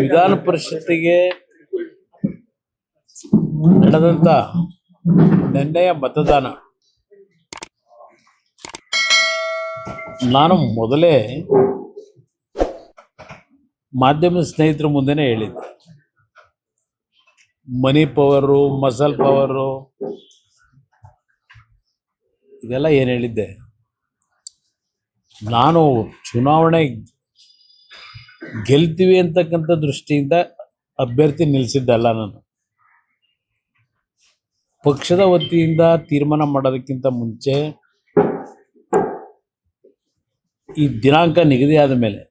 ವಿಧಾನ ಪರಿಷತ್ತಿಗೆ ನಡೆದಂತ ನಿನ್ನೆಯ ಮತದಾನ ನಾನು ಮೊದಲೇ ಮಾಧ್ಯಮ ಸ್ನೇಹಿತರ ಮುಂದೆನೇ ಹೇಳಿದ್ದೆ. ಮನಿ ಪವರು, ಮಸಲ್ ಪವರು ಇದೆಲ್ಲ ಏನು ಹೇಳಿದ್ದೆ. ನಾನು ಚುನಾವಣೆ ಗೆಲ್ತೀವಿ ಅಂತಕ್ಕಂಥ ದೃಷ್ಟಿಯಿಂದ ಅಭ್ಯರ್ಥಿ ನಿಲ್ಲಿಸಿದ್ದಲ್ಲ. ನಾನು ಪಕ್ಷದ ವತಿಯಿಂದ ತೀರ್ಮಾನ ಮಾಡೋದಕ್ಕಿಂತ ಮುಂಚೆ ಈ ದಿನಾಂಕ ನಿಗದಿ ಆದ ಮೇಲೆ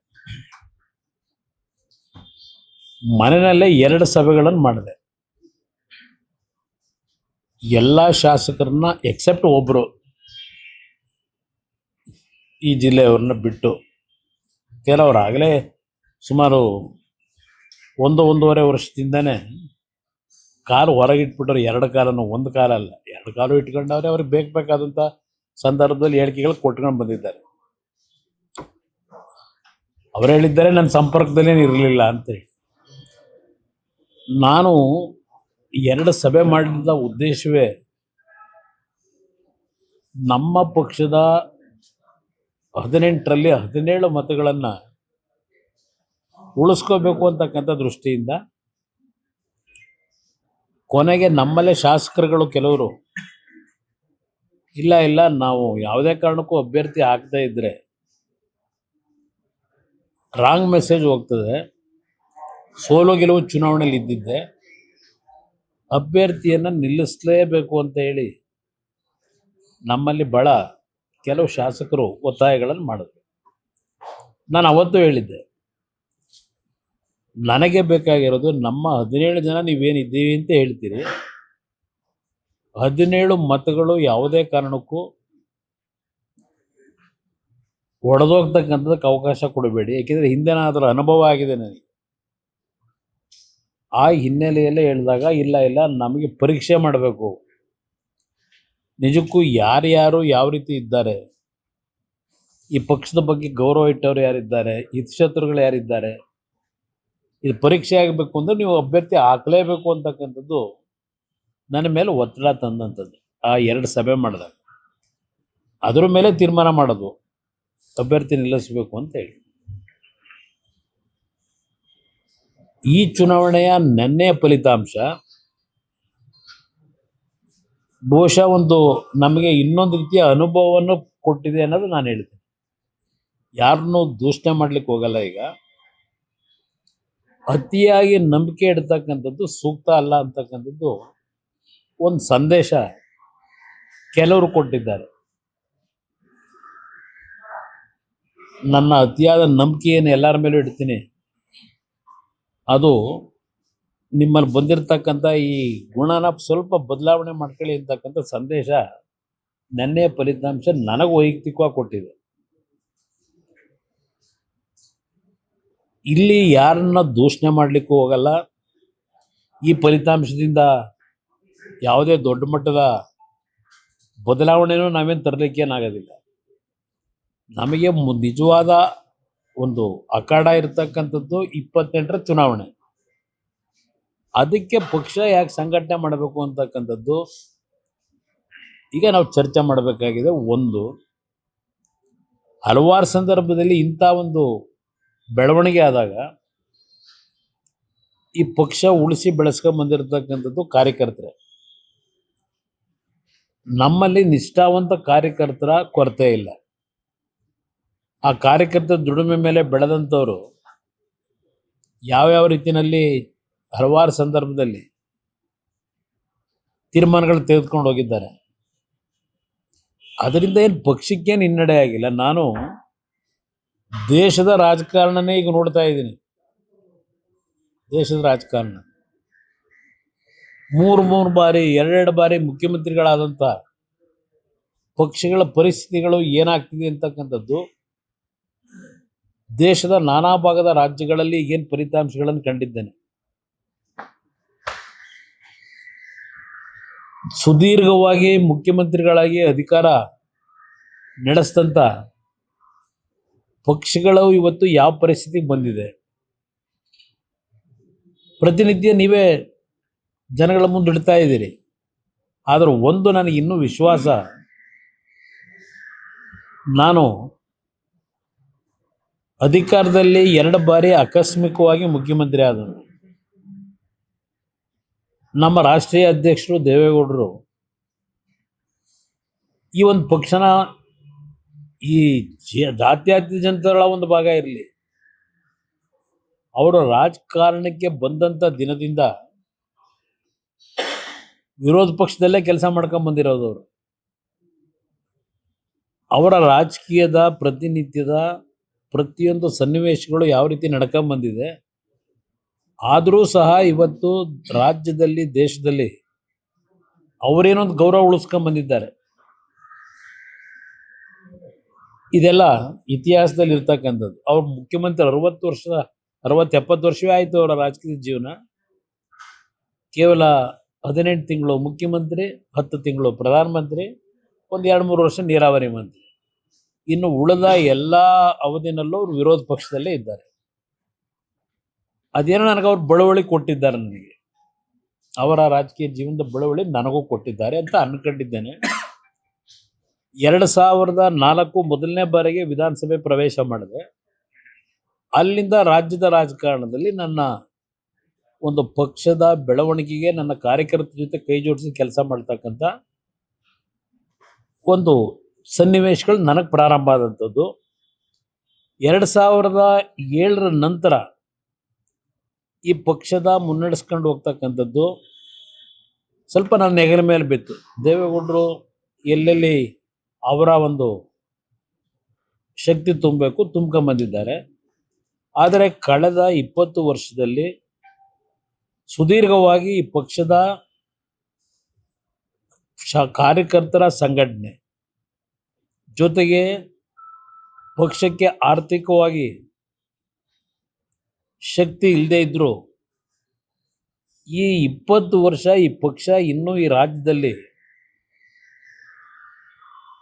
ಮನೆಯಲ್ಲೇ 2 ಸಭೆಗಳನ್ನು ಮಾಡಿದೆ. ಎಲ್ಲ ಶಾಸಕರನ್ನ ಎಕ್ಸೆಪ್ಟ್ ಒಬ್ಬರು ಈ ಜಿಲ್ಲೆಯವ್ರನ್ನ ಬಿಟ್ಟು, ಕೆಲವರು ಆಗಲೇ ಸುಮಾರು 1-1.5 ವರ್ಷದಿಂದನೇ ಕಾಲು ಹೊರಗಿಟ್ಬಿಟ್ಟವ್ರು. 2 ಕಾಲನ್ನು, 1 ಕಾಲಲ್ಲ 2 ಕಾಲು ಇಟ್ಕೊಂಡವ್ರೆ. ಅವ್ರಿಗೆ ಬೇಕಾದಂಥ ಸಂದರ್ಭದಲ್ಲಿ ಹೇಳಿಕೆಗಳು ಕೊಟ್ಕೊಂಡು ಬಂದಿದ್ದಾರೆ. ಅವರು ಹೇಳಿದ್ದಾರೆ ನನ್ನ ಸಂಪರ್ಕದಲ್ಲೇನು ಇರಲಿಲ್ಲ ಅಂತೇಳಿ. ನಾನು 2 ಸಭೆ ಮಾಡಿದ ಉದ್ದೇಶವೇ ನಮ್ಮ ಪಕ್ಷದ 18ರಲ್ಲಿ 17 ಮತಗಳನ್ನು ಉಳಿಸ್ಕೋಬೇಕು ಅಂತಕ್ಕಂಥ ದೃಷ್ಟಿಯಿಂದ. ಕೊನೆಗೆ ನಮ್ಮಲ್ಲೇ ಶಾಸಕರುಗಳು ಕೆಲವರು ಇಲ್ಲ ನಾವು ಯಾವುದೇ ಕಾರಣಕ್ಕೂ ಅಭ್ಯರ್ಥಿ ಆಗದೇ ಇದ್ದರೆ ರಾಂಗ್ ಮೆಸೇಜ್ ಹೋಗ್ತದೆ, ಸೋಲು ಗೆಲುವು ಚುನಾವಣೆಯಲ್ಲಿ ಇದ್ದಿದ್ದೆ, ಅಭ್ಯರ್ಥಿಯನ್ನು ನಿಲ್ಲಿಸಲೇಬೇಕು ಅಂತ ಹೇಳಿ ನಮ್ಮಲ್ಲಿ ಕೆಲವು ಶಾಸಕರು ಒತ್ತಾಯಗಳನ್ನು ಮಾಡಿದ್ರು. ನಾನು ಅವತ್ತು ಹೇಳಿದ್ದೆ, ನನಗೆ ಬೇಕಾಗಿರೋದು ನಮ್ಮ 17 ಜನ ನೀವೇನಿದ್ದೀವಿ ಅಂತ ಹೇಳ್ತೀರಿ, 17 ಮತಗಳು ಯಾವುದೇ ಕಾರಣಕ್ಕೂ ಒಡೆದೋಗ್ತಕ್ಕಂಥದ್ದಕ್ಕೆ ಅವಕಾಶ ಕೊಡಬೇಡಿ. ಏಕೆಂದರೆ ಹಿಂದೆನಾದರೂ ಅನುಭವ ಆಗಿದೆ ನನಗೆ. ಆ ಹಿನ್ನೆಲೆಯಲ್ಲೇ ಹೇಳಿದಾಗ ಇಲ್ಲ ನಮಗೆ ಪರೀಕ್ಷೆ ಮಾಡಬೇಕು, ನಿಜಕ್ಕೂ ಯಾರ್ಯಾರು ಯಾವ ರೀತಿ ಇದ್ದಾರೆ, ಈ ಪಕ್ಷದ ಬಗ್ಗೆ ಗೌರವ ಇಟ್ಟವರು ಯಾರಿದ್ದಾರೆ, ಹಿತಶತ್ರುಗಳು ಯಾರಿದ್ದಾರೆ, ಇದು ಪರೀಕ್ಷೆ ಆಗಬೇಕು ಅಂದರೆ ನೀವು ಅಭ್ಯರ್ಥಿ ಹಾಕಲೇಬೇಕು ಅಂತಕ್ಕಂಥದ್ದು ನನ್ನ ಮೇಲೆ ಒತ್ತಡ ತಂದಂಥದ್ದು. ಆ 2 ಸಭೆ ಮಾಡಿದಾಗ ಅದರ ಮೇಲೆ ತೀರ್ಮಾನ ಮಾಡೋದು ಅಭ್ಯರ್ಥಿ ನಿಲ್ಲಿಸಬೇಕು ಅಂತ ಹೇಳಿ. ಈ ಚುನಾವಣೆಯ ನೆನ್ನೆಯ ಫಲಿತಾಂಶ ಬಹುಶಃ ನಮಗೆ ಇನ್ನೊಂದು ರೀತಿಯ ಅನುಭವವನ್ನು ಕೊಟ್ಟಿದೆ ಅನ್ನೋದು ನಾನು ಹೇಳ್ತೇನೆ. ಯಾರನ್ನೂ ದೂಷಣೆ ಮಾಡಲಿಕ್ಕೆ ಹೋಗಲ್ಲ. ಈಗ ಅತಿಯಾಗಿ ನಂಬಿಕೆ ಇಡ್ತಕ್ಕಂಥದ್ದು ಸೂಕ್ತ ಅಲ್ಲ ಅಂತಕ್ಕಂಥದ್ದು ಒಂದು ಸಂದೇಶ ಕೆಲವರು ಕೊಟ್ಟಿದ್ದಾರೆ. ನನ್ನ ಅತಿಯಾದ ನಂಬಿಕೆಯನ್ನು ಎಲ್ಲರ ಮೇಲೂ ಇಡ್ತೀನಿ, ಅದು ನಿಮ್ಮಲ್ಲಿ ಬಂದಿರತಕ್ಕಂಥ ಈ ಗುಣನ ಸ್ವಲ್ಪ ಬದಲಾವಣೆ ಮಾಡ್ಕೊಳ್ಳಿ ಅಂತಕ್ಕಂಥ ಸಂದೇಶ ನೆನ್ನೆಯ ಫಲಿತಾಂಶ ನನಗೆ ವೈಯಕ್ತಿಕವಾಗಿ ಕೊಟ್ಟಿದೆ. ಇಲ್ಲಿ ಯಾರನ್ನ ದೂಷಣೆ ಮಾಡಲಿಕ್ಕೂ ಹೋಗಲ್ಲ. ಈ ಫಲಿತಾಂಶದಿಂದ ಯಾವುದೇ ದೊಡ್ಡ ಮಟ್ಟದ ಬದಲಾವಣೆನೂ ನಾವೇನು ತರಲಿಕ್ಕೇನಾಗೋದಿಲ್ಲ. ನಮಗೆ ನಿಜವಾದ ಒಂದು ಅಖಾಡ ಇರತಕ್ಕಂಥದ್ದು 28ರ ಚುನಾವಣೆ. ಅದಕ್ಕೆ ಪಕ್ಷ ಯಾಕೆ ಸಂಘಟನೆ ಮಾಡಬೇಕು ಅಂತಕ್ಕಂಥದ್ದು ಈಗ ನಾವು ಚರ್ಚೆ ಮಾಡಬೇಕಾಗಿದೆ. ಹಲವಾರು ಸಂದರ್ಭದಲ್ಲಿ ಇಂಥ ಒಂದು ಬೆಳವಣಿಗೆ ಆದಾಗ ಈ ಪಕ್ಷ ಉಳಿಸಿ ಬೆಳೆಸ್ಕೊಂಡು ಬಂದಿರತಕ್ಕಂಥದ್ದು ಕಾರ್ಯಕರ್ತರೆ. ನಮ್ಮಲ್ಲಿ ನಿಷ್ಠಾವಂತ ಕಾರ್ಯಕರ್ತರ ಕೊರತೆ ಇಲ್ಲ. ಆ ಕಾರ್ಯಕರ್ತರ ದುಡಿಮೆ ಮೇಲೆ ಬೆಳೆದಂಥವರು ಯಾವ್ಯಾವ ರೀತಿಯಲ್ಲಿ ಹಲವಾರು ಸಂದರ್ಭದಲ್ಲಿ ತೀರ್ಮಾನಗಳು ತೆಗೆದುಕೊಂಡು ಹೋಗಿದ್ದಾರೆ. ಅದರಿಂದ ಏನು ಪಕ್ಷಕ್ಕೇನು ಹಿನ್ನಡೆ ಆಗಿಲ್ಲ. ನಾನು ದೇಶದ ರಾಜಕಾರಣನೇ ಈಗ ನೋಡ್ತಾ ಇದ್ದೀನಿ. ದೇಶದ ರಾಜಕಾರಣ 3 ಬಾರಿ 2 ಬಾರಿ ಮುಖ್ಯಮಂತ್ರಿಗಳಾದಂಥ ಪಕ್ಷಗಳ ಪರಿಸ್ಥಿತಿಗಳು ಏನಾಗ್ತಿದೆ ಅಂತಕ್ಕಂಥದ್ದು ದೇಶದ ನಾನಾ ಭಾಗದ ರಾಜ್ಯಗಳಲ್ಲಿ ಏನು ಫಲಿತಾಂಶಗಳನ್ನು ಕಂಡಿದ್ದೇನೆ. ಸುದೀರ್ಘವಾಗಿ ಮುಖ್ಯಮಂತ್ರಿಗಳಾಗಿ ಅಧಿಕಾರ ನಡೆಸಿದಂಥ ಪಕ್ಷಗಳು ಇವತ್ತು ಯಾವ ಪರಿಸ್ಥಿತಿಗೆ ಬಂದಿದೆ, ಪ್ರತಿನಿತ್ಯ ನೀವೇ ಜನಗಳ ಮುಂದೆ ಇಡ್ತಾ ಇದ್ದೀರಿ. ಆದ್ರೆ ಒಂದು ನನಗೆ ಇನ್ನೂ ವಿಶ್ವಾಸ, ನಾನು ಅಧಿಕಾರದಲ್ಲಿ 2 ಬಾರಿ ಆಕಸ್ಮಿಕವಾಗಿ ಮುಖ್ಯಮಂತ್ರಿ ಆದನು. ನಮ್ಮ ರಾಷ್ಟ್ರೀಯ ಅಧ್ಯಕ್ಷರು ದೇವೇಗೌಡರು ಈ ಒಂದು ಪಕ್ಷನ ಈ ಜಾತ್ಯತೀತ ಜನತೆಗಳ ಒಂದು ಭಾಗ ಇರಲಿ, ಅವರು ರಾಜಕಾರಣಕ್ಕೆ ಬಂದಂಥ ದಿನದಿಂದ ವಿರೋಧ ಪಕ್ಷದಲ್ಲೇ ಕೆಲಸ ಮಾಡ್ಕೊಂಡು ಬಂದಿರೋದು. ಅವರು ಅವರ ರಾಜಕೀಯದ ಪ್ರತಿನಿತ್ಯದ ಪ್ರತಿಯೊಂದು ಸನ್ನಿವೇಶಗಳು ಯಾವ ರೀತಿ ನಡ್ಕೊಂಡು ಬಂದಿದೆ, ಆದರೂ ಸಹ ಇವತ್ತು ರಾಜ್ಯದಲ್ಲಿ ದೇಶದಲ್ಲಿ ಅವರೇನೊಂದು ಗೌರವ ಉಳಿಸ್ಕೊಂಡು ಬಂದಿದ್ದಾರೆ. ಇದೆಲ್ಲ ಇತಿಹಾಸದಲ್ಲಿ ಇರ್ತಕ್ಕಂಥದ್ದು. ಅವ್ರ ಮುಖ್ಯಮಂತ್ರಿ 60-70 ವರ್ಷವೇ ಆಯಿತು ಅವರ ರಾಜಕೀಯ ಜೀವನ. ಕೇವಲ 18 ತಿಂಗಳು ಮುಖ್ಯಮಂತ್ರಿ, 10 ತಿಂಗಳು ಪ್ರಧಾನಮಂತ್ರಿ, ಒಂದು 2-3 ವರ್ಷ ನೀರಾವರಿ ಮಂತ್ರಿ. ಇನ್ನು ಉಳಿದ ಎಲ್ಲ ಅವಧಿನಲ್ಲೂ ಅವರು ವಿರೋಧ ಪಕ್ಷದಲ್ಲೇ ಇದ್ದಾರೆ. ಅದೇನೋ ನನಗೆ ಅವ್ರು ಬಳುವಳಿ ಕೊಟ್ಟಿದ್ದಾರೆ, ನನಗೆ ಅವರ ರಾಜಕೀಯ ಜೀವನದ ಬಳುವಳಿ ನನಗೂ ಕೊಟ್ಟಿದ್ದಾರೆ ಅಂತ ಅನ್ಕೊಂಡಿದ್ದೇನೆ. 2004 ಮೊದಲನೇ ಬಾರಿಗೆ ವಿಧಾನಸಭೆ ಪ್ರವೇಶ ಮಾಡಿದೆ. ಅಲ್ಲಿಂದ ರಾಜ್ಯದ ರಾಜಕಾರಣದಲ್ಲಿ ನನ್ನ ಒಂದು ಪಕ್ಷದ ಬೆಳವಣಿಗೆಗೆ ನನ್ನ ಕಾರ್ಯಕರ್ತರ ಜೊತೆ ಕೈ ಜೋಡಿಸಿ ಕೆಲಸ ಮಾಡ್ತಕ್ಕಂಥ ಒಂದು ಸನ್ನಿವೇಶಗಳು ನನಗೆ ಪ್ರಾರಂಭ ಆದಂಥದ್ದು. 2007 ನಂತರ ಈ ಪಕ್ಷದ ಮುನ್ನಡೆಸ್ಕೊಂಡು ಹೋಗ್ತಕ್ಕಂಥದ್ದು ಸ್ವಲ್ಪ ನನ್ನ ಹೆಗಲ ಮೇಲೆ ಬಿತ್ತು. ದೇವೇಗೌಡರು ಎಲ್ಲೆಲ್ಲಿ ಅವರ ಒಂದು ಶಕ್ತಿ ತುಂಬಬೇಕು ತುಂಬ್ಕೊಂಬಂದಿದ್ದಾರೆ. ಆದರೆ ಕಳೆದ 20 ವರ್ಷದಲ್ಲಿ ಸುದೀರ್ಘವಾಗಿ ಈ ಪಕ್ಷದ ಕಾರ್ಯಕರ್ತರ ಸಂಘಟನೆ ಜೊತೆಗೆ ಪಕ್ಷಕ್ಕೆ ಆರ್ಥಿಕವಾಗಿ ಶಕ್ತಿ ಇಲ್ಲದೆ ಇದ್ದರೂ ಈ 20 ವರ್ಷ ಈ ಪಕ್ಷ ಇನ್ನೂ ಈ ರಾಜ್ಯದಲ್ಲಿ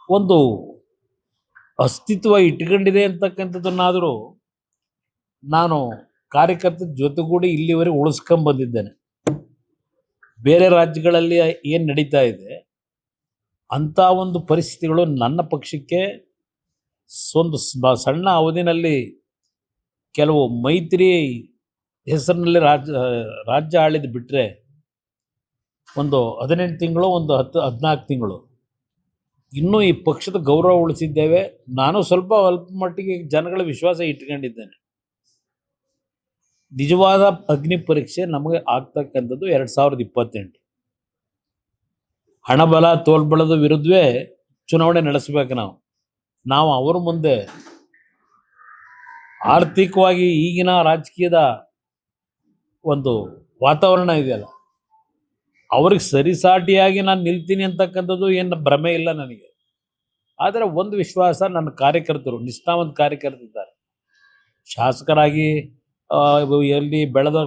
ಒಂದು ಅಸ್ತಿತ್ವ ಇಟ್ಕೊಂಡಿದೆ ಅಂತಕ್ಕಂಥದ್ದನ್ನಾದರೂ ನಾನು ಕಾರ್ಯಕರ್ತರ ಜೊತೆಗೂಡಿ ಇಲ್ಲಿವರೆಗೆ ಉಳಿಸ್ಕೊಂಬಂದಿದ್ದೇನೆ. ಬೇರೆ ರಾಜ್ಯಗಳಲ್ಲಿ ಏನು ನಡೀತಾ ಇದೆ ಅಂಥ ಒಂದು ಪರಿಸ್ಥಿತಿಗಳು ನನ್ನ ಪಕ್ಷಕ್ಕೆ ಒಂದು ಸಣ್ಣ ಅವಧಿನಲ್ಲಿ ಕೆಲವು ಮೈತ್ರಿ ಹೆಸರಿನಲ್ಲಿ ರಾಜ್ಯ ಆಳಿದ್ದು ಬಿಟ್ಟರೆ ಒಂದು 18 ತಿಂಗಳು, ಒಂದು 14 ತಿಂಗಳು ಇನ್ನೂ ಈ ಪಕ್ಷದ ಗೌರವ ಉಳಿಸಿದ್ದೇವೆ. ನಾನು ಸ್ವಲ್ಪ ಅಲ್ಪ ಮಟ್ಟಿಗೆ ಜನಗಳ ವಿಶ್ವಾಸ ಇಟ್ಕೊಂಡಿದ್ದೇನೆ. ನಿಜವಾದ ಅಗ್ನಿ ಪರೀಕ್ಷೆ ನಮಗೆ ಆಗ್ತಕ್ಕಂಥದ್ದು 2028. ಹಣಬಲ ತೋಲ್ಬಲದ ವಿರುದ್ಧವೇ ಚುನಾವಣೆ ನಡೆಸಬೇಕು. ನಾವು ಅವರ ಮುಂದೆ ಆರ್ಥಿಕವಾಗಿ ಈಗಿನ ರಾಜಕೀಯದ ಒಂದು ವಾತಾವರಣ ಇದೆಯಲ್ಲ, ಅವ್ರಿಗೆ ಸರಿಸಾಟಿಯಾಗಿ ನಾನು ನಿಲ್ತೀನಿ ಅಂತಕ್ಕಂಥದ್ದು ಏನು ಭ್ರಮೆ ಇಲ್ಲ ನನಗೆ. ಆದರೆ ಒಂದು ವಿಶ್ವಾಸ, ನನ್ನ ಕಾರ್ಯಕರ್ತರು ನಿಷ್ಠಾವಂತ ಕಾರ್ಯಕರ್ತರಿದ್ದಾರೆ. ಶಾಸಕರಾಗಿ ಎಲ್ಲಿ ಬೆಳೆದ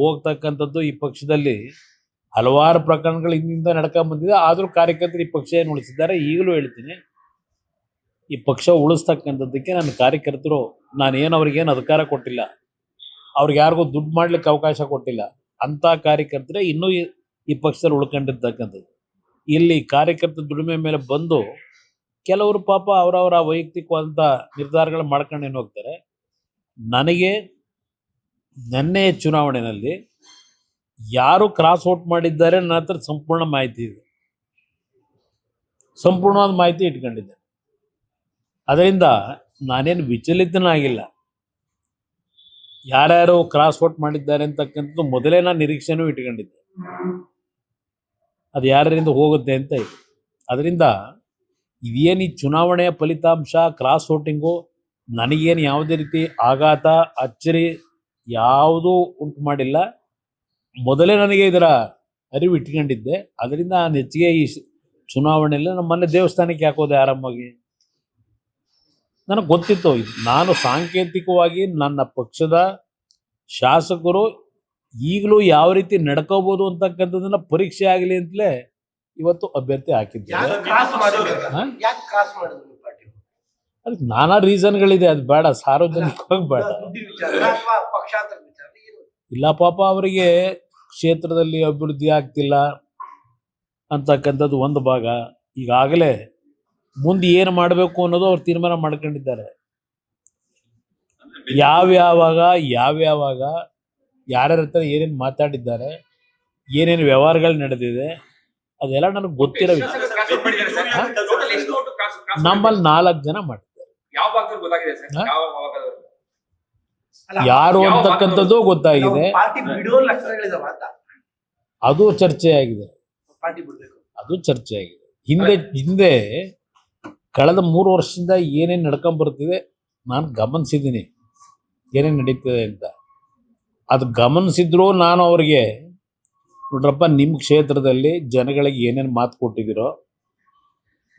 ಹೋಗ್ತಕ್ಕಂಥದ್ದು ಈ ಪಕ್ಷದಲ್ಲಿ ಹಲವಾರು ಪ್ರಕರಣಗಳು ಹಿಂದಿಂದ ನಡ್ಕೊಂಡು ಬಂದಿದೆ. ಆದರೂ ಕಾರ್ಯಕರ್ತರು ಈ ಪಕ್ಷ ಏನು ಉಳಿಸಿದ್ದಾರೆ. ಈಗಲೂ ಹೇಳ್ತೀನಿ, ಈ ಪಕ್ಷ ಉಳಿಸ್ತಕ್ಕಂಥದ್ದಕ್ಕೆ ನನ್ನ ಕಾರ್ಯಕರ್ತರು, ನಾನೇನು ಅವ್ರಿಗೇನು ಅಧಿಕಾರ ಕೊಟ್ಟಿಲ್ಲ, ಅವ್ರಿಗೆ ಯಾರಿಗೂ ದುಡ್ಡು ಮಾಡ್ಲಿಕ್ಕೆ ಅವಕಾಶ ಕೊಟ್ಟಿಲ್ಲ. ಅಂಥ ಕಾರ್ಯಕರ್ತರೇ ಇನ್ನೂ ಈ ಪಕ್ಷದಲ್ಲಿ ಉಳ್ಕೊಂಡಿರ್ತಕ್ಕಂಥದ್ದು. ಇಲ್ಲಿ ಕಾರ್ಯಕರ್ತರ ದುಡಿಮೆ ಮೇಲೆ ಬಂದು ಕೆಲವರು ಪಾಪ ಅವರವರ ವೈಯಕ್ತಿಕವಾದಂಥ ನಿರ್ಧಾರಗಳು ಮಾಡ್ಕೊಂಡು ಹೋಗ್ತಾರೆ. ನನಗೆ ನೆನ್ನೆಯ ಚುನಾವಣೆಯಲ್ಲಿ ಯಾರು ಕ್ರಾಸ್ ಔಟ್ ಮಾಡಿದ್ದಾರೆ ನನ್ನ ಹತ್ರ ಸಂಪೂರ್ಣ ಮಾಹಿತಿ ಇದೆ, ಸಂಪೂರ್ಣವಾದ ಮಾಹಿತಿ ಇಟ್ಕೊಂಡಿದ್ದೆ. ಅದರಿಂದ ನಾನೇನು ವಿಚಲಿತನಾಗಿಲ್ಲ. ಯಾರ್ಯಾರು ಕ್ರಾಸ್ ಔಟ್ ಮಾಡಿದ್ದಾರೆ ಅಂತಕ್ಕಂಥದ್ದು ಮೊದಲೇ ನಾನು ನಿರೀಕ್ಷೆನೂ ಇಟ್ಕೊಂಡಿದ್ದೆ, ಅದು ಯಾರಿಂದ ಹೋಗುತ್ತೆ ಅಂತ ಇದೆ. ಅದರಿಂದ ಇದೇನು ಈ ಚುನಾವಣೆಯ ಫಲಿತಾಂಶ, ಕ್ರಾಸ್ ವೋಟಿಂಗು ನನಗೇನು ಯಾವುದೇ ರೀತಿ ಆಘಾತ, ಅಚ್ಚರಿ ಯಾವುದೂ ಉಂಟು ಮಾಡಿಲ್ಲ. ಮೊದಲೇ ನನಗೆ ಇದರ ಅರಿವು ಇಟ್ಕೊಂಡಿದ್ದೆ. ಅದರಿಂದ ನಾನು ಹೆಚ್ಚಿಗೆ ಈ ಚುನಾವಣೆಯಲ್ಲಿ ನಮ್ಮ ಮೊನ್ನೆ ದೇವಸ್ಥಾನಕ್ಕೆ ಹಾಕೋದೆ ಆರಾಮಾಗಿ ನನಗೆ ಗೊತ್ತಿತ್ತು. ನಾನು ಸಾಂಕೇತಿಕವಾಗಿ ನನ್ನ ಪಕ್ಷದ ಶಾಸಕರು ಈಗಲೂ ಯಾವ ರೀತಿ ನಡ್ಕೋಬೋದು ಅಂತಕ್ಕಂಥದ್ದನ್ನ ಪರೀಕ್ಷೆ ಆಗಲಿ ಅಂತಲೇ ಇವತ್ತು ಅಭ್ಯರ್ಥಿ ಹಾಕಿದ್ದಾರೆ. ಅದಕ್ಕೆ ನಾನಾ ರೀಸನ್ಗಳಿದೆ, ಅದು ಬೇಡ ಸಾರ್ವಜನಿಕವಾಗಿ ಬೇಡ. ಇಲ್ಲ ಪಾಪ ಅವರಿಗೆ ಕ್ಷೇತ್ರದಲ್ಲಿ ಅಭಿವೃದ್ಧಿ ಆಗ್ತಿಲ್ಲ ಅಂತಕ್ಕಂಥದ್ದು ಒಂದು ಭಾಗ. ಈಗಾಗಲೇ ಮುಂದೆ ಏನು ಮಾಡಬೇಕು ಅನ್ನೋದು ಅವ್ರು ತೀರ್ಮಾನ ಮಾಡ್ಕೊಂಡಿದ್ದಾರೆ. ಯಾವ್ಯಾವಾಗ ಯಾರ್ಯಾರ ಹತ್ರ ಏನೇನು ಮಾತಾಡಿದ್ದಾರೆ, ಏನೇನು ವ್ಯವಹಾರಗಳು ನಡೆದಿದೆ ಅದೆಲ್ಲ ನನಗೆ ಗೊತ್ತಿರೋ ವಿಷಯ. ನಮ್ಮಲ್ಲಿ 4 ಜನ ಮಾಡ್ತಾರೆ. ಯಾರು ಅಂತಕ್ಕಂಥದ್ದು ಗೊತ್ತಾಗಿದೆ. ಅದು ಚರ್ಚೆ ಆಗಿದೆ. ಹಿಂದೆ ಕಳೆದ 3 ವರ್ಷದಿಂದ ಏನೇನು ನಡ್ಕೊಂಡ್ ಬರ್ತಿದೆ ನಾನು ಗಮನಿಸಿದ್ದೀನಿ, ಏನೇನು ನಡೀತಿದೆ ಅಂತ. ಅದು ಗಮನಿಸಿದ್ರು ನಾನು ಅವ್ರಿಗೆ, ನೋಡ್ರಪ್ಪ, ನಿಮ್ಮ ಕ್ಷೇತ್ರದಲ್ಲಿ ಜನಗಳಿಗೆ ಏನೇನು ಮಾತು ಕೊಟ್ಟಿದ್ದೀರೋ,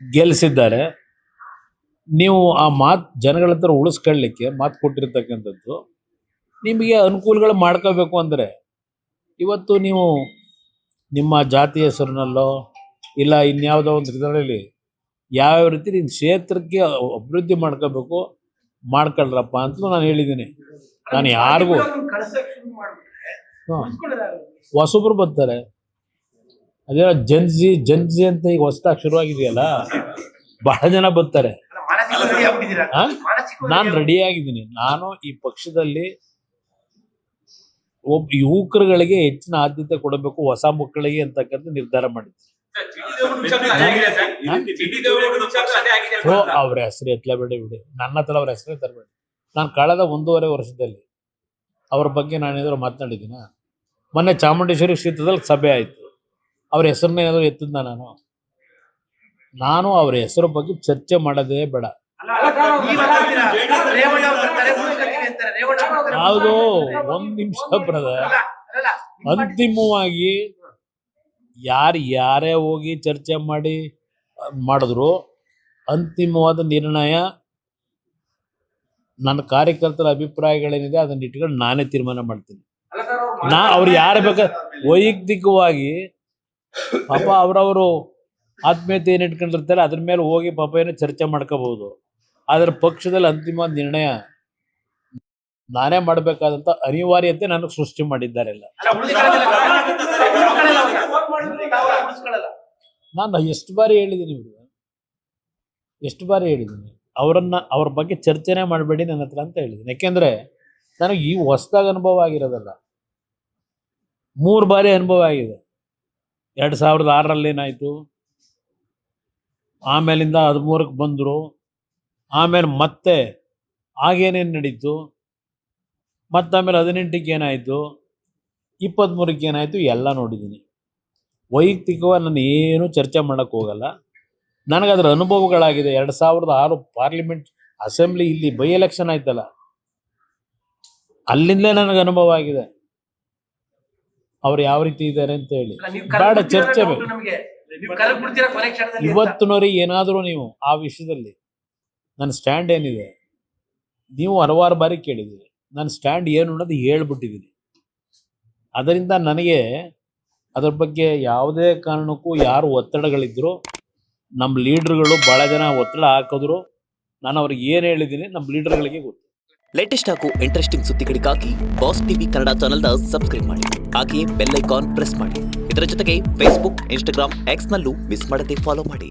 ಗೆಲ್ಲಿಸಿದ್ದಾರೆ, ನೀವು ಆ ಮಾತು ಜನಗಳ ಹತ್ರ ಉಳಿಸ್ಕೊಳ್ಳಿಕ್ಕೆ ಮಾತು ಕೊಟ್ಟಿರ್ತಕ್ಕಂಥದ್ದು, ನಿಮಗೆ ಅನುಕೂಲಗಳು ಮಾಡ್ಕೋಬೇಕು ಅಂದರೆ ಇವತ್ತು ನೀವು ನಿಮ್ಮ ಜಾತಿ ಹೆಸರಿನಲ್ಲೋ ಇಲ್ಲ ಇನ್ಯಾವುದೋ ಒಂದು ಇದರಲ್ಲಿ ಯಾವ್ಯಾವ ರೀತಿ ನಿಮ್ಮ ಕ್ಷೇತ್ರಕ್ಕೆ ಅಭಿವೃದ್ಧಿ ಮಾಡ್ಕೋಬೇಕು ಮಾಡ್ಕೊಳ್ರಪ್ಪ ಅಂತಲೂ ನಾನು ಹೇಳಿದ್ದೀನಿ. ನಾನು ಯಾರಿಗೂ ಹೊಸಬ್ರು ಬರ್ತಾರೆ, ಅದೇ ಜನ್ಜಿ ಅಂತ ಈಗ ಹೊಸದಾಗಿ ಶುರುವಾಗಿದೆಯಲ್ಲ, ಬಹಳ ಜನ ಬರ್ತಾರೆ. ನಾನು ರೆಡಿಯಾಗಿದ್ದೀನಿ. ನಾನು ಈ ಪಕ್ಷದಲ್ಲಿ ಯುವಕರುಗಳಿಗೆ ಹೆಚ್ಚಿನ ಆದ್ಯತೆ ಕೊಡಬೇಕು, ಹೊಸ ಮಕ್ಕಳಿಗೆ ಅಂತಕ್ಕಂಥ ನಿರ್ಧಾರ ಮಾಡಿದ್ದೀನಿ. ಅವ್ರ ಹೆಸರು ಬಿಡಿ, ನನ್ನ ಹತ್ರ ಅವ್ರ ಹೆಸರೇ ತರಬೇಡಿ. ನಾನು ಕಳೆದ 1.5 ವರ್ಷದಲ್ಲಿ ಅವ್ರ ಬಗ್ಗೆ ನಾನೇನಾದ್ರು ಮಾತನಾಡಿದ್ದೀನ? ಮೊನ್ನೆ ಚಾಮುಂಡೇಶ್ವರಿ ಕ್ಷೇತ್ರದಲ್ಲಿ ಸಭೆ ಆಯಿತು, ಅವ್ರ ಹೆಸರನ್ನ ಏನಾದ್ರು ಎತ್ತಿದ್ನ? ನಾನು ಅವ್ರ ಹೆಸರು ಬಗ್ಗೆ ಚರ್ಚೆ ಮಾಡೋದೇ ಬೇಡ. ಯಾವುದು 1 ನಿಮಿಷ ಬ್ರದರ್, ಅಂತಿಮವಾಗಿ ಯಾರೇ ಹೋಗಿ ಚರ್ಚೆ ಮಾಡಿದ್ರು ಅಂತಿಮವಾದ ನಿರ್ಣಯ ನನ್ನ ಕಾರ್ಯಕರ್ತರ ಅಭಿಪ್ರಾಯಗಳೇನಿದೆ ಅದನ್ನ ಇಟ್ಕೊಂಡು ನಾನೇ ತೀರ್ಮಾನ ಮಾಡ್ತೀನಿ. ಅವ್ರು ಯಾರು ವೈಯಕ್ತಿಕವಾಗಿ ಪಾಪ ಅವರವರು ಆತ್ಮೀಯತೆ ಏನು ಇಟ್ಕೊಂಡಿರ್ತಾರೆ ಅದ್ರ ಮೇಲೆ ಹೋಗಿ ಪಾಪ ಏನೋ ಚರ್ಚೆ ಮಾಡ್ಕೋಬಹುದು. ಆದ್ರೆ ಪಕ್ಷದಲ್ಲಿ ಅಂತಿಮವಾದ ನಿರ್ಣಯ ನಾನೇ ಮಾಡಬೇಕಾದಂತ ಅನಿವಾರ್ಯತೆ ನನಗೆ ಸೃಷ್ಟಿ ಮಾಡಿದ್ದಾರೆಲ್ಲ. ನಾನು ಎಷ್ಟು ಬಾರಿ ಹೇಳಿದ್ದೀನಿ ಅವ್ರ ಬಗ್ಗೆ ಚರ್ಚೆನೆ ಮಾಡಬೇಡಿ ನನ್ನ ಹತ್ರ ಅಂತ ಹೇಳಿದ್ದೀನಿ. ಯಾಕೆಂದ್ರೆ ನನಗೆ ಈ ಹೊಸದಾಗಿ ಅನುಭವ ಆಗಿರೋದಲ್ಲ, 3 ಬಾರಿ ಅನುಭವ ಆಗಿದೆ. 2006ರಲ್ಲಿ ಏನಾಯ್ತು, ಆಮೇಲಿಂದ 13ಕ್ಕೆ ಬಂದರು, ಆಮೇಲೆ ಮತ್ತೆ ಆಗೇನೇನು ನಡೀತು, ಮತ್ತಾಮೇಲೆ 18ಕ್ಕೆ ಏನಾಯಿತು, 23ಕ್ಕೆ ಏನಾಯಿತು, ಎಲ್ಲ ನೋಡಿದ್ದೀನಿ. ವೈಯಕ್ತಿಕವಾಗಿ ನಾನು ಏನು ಚರ್ಚೆ ಮಾಡೋಕ್ಕೆ ಹೋಗಲ್ಲ. ನನಗದರ ಅನುಭವಗಳಾಗಿದೆ. 2006 ಪಾರ್ಲಿಮೆಂಟ್ ಅಸೆಂಬ್ಲಿ ಇಲ್ಲಿ ಬೈ ಎಲೆಕ್ಷನ್ ಆಯ್ತಲ್ಲ, ಅಲ್ಲಿಂದಲೇ ನನಗೆ ಅನುಭವ ಆಗಿದೆ ಅವ್ರು ಯಾವ ರೀತಿ ಇದ್ದಾರೆ ಅಂತ ಹೇಳಿ. ಬೇಡ ಚರ್ಚೆ ಬೇಕು. ಇವತ್ತಿನವರಿಗೆ ಏನಾದರೂ ನೀವು ಆ ವಿಷಯದಲ್ಲಿ ನನ್ನ ಸ್ಟ್ಯಾಂಡ್ ಏನಿದೆ, ನೀವು ಹಲವಾರು ಬಾರಿ ಕೇಳಿದ್ದೀರಿ, ನನ್ನ ಸ್ಟ್ಯಾಂಡ್ ಏನು ಅನ್ನೋದು ಹೇಳ್ಬಿಟ್ಟಿದ್ದೀನಿ. ಅದರಿಂದ ನನಗೆ ಅದ್ರ ಬಗ್ಗೆ ಯಾವುದೇ ಕಾರಣಕ್ಕೂ ಯಾರು ಒತ್ತಡಗಳಿದ್ರು, ನಮ್ಮ ಲೀಡರ್ಗಳು ಭಾಳ ಜನ ಒತ್ತಡ ಹಾಕಿದ್ರು, ನಾನು ಅವ್ರಿಗೆ ಏನು ಹೇಳಿದ್ದೀನಿ ನಮ್ಮ ಲೀಡರ್ಗಳಿಗೆ ಗೊತ್ತು. ಲೇಟೆಸ್ಟ್ ಹಾಗೂ ಇಂಟ್ರೆಸ್ಟಿಂಗ್ ಸುದ್ದಿಗಳಿಗಾಗಿ ಬಾಸ್ ಟಿವಿ ಕನ್ನಡ ಚಾನೆಲ್ನ ಸಬ್ಸ್ಕ್ರೈಬ್ ಮಾಡಿ, ಹಾಗೆಯೇ ಬೆಲ್ ಐಕಾನ್ ಪ್ರೆಸ್ ಮಾಡಿ. ಇದರ ಜೊತೆಗೆ ಫೇಸ್ಬುಕ್, ಇನ್ಸ್ಟಾಗ್ರಾಮ್, ಎಕ್ಸ್ನಲ್ಲೂ ಮಿಸ್ ಮಾಡದೆ ಫಾಲೋ ಮಾಡಿ.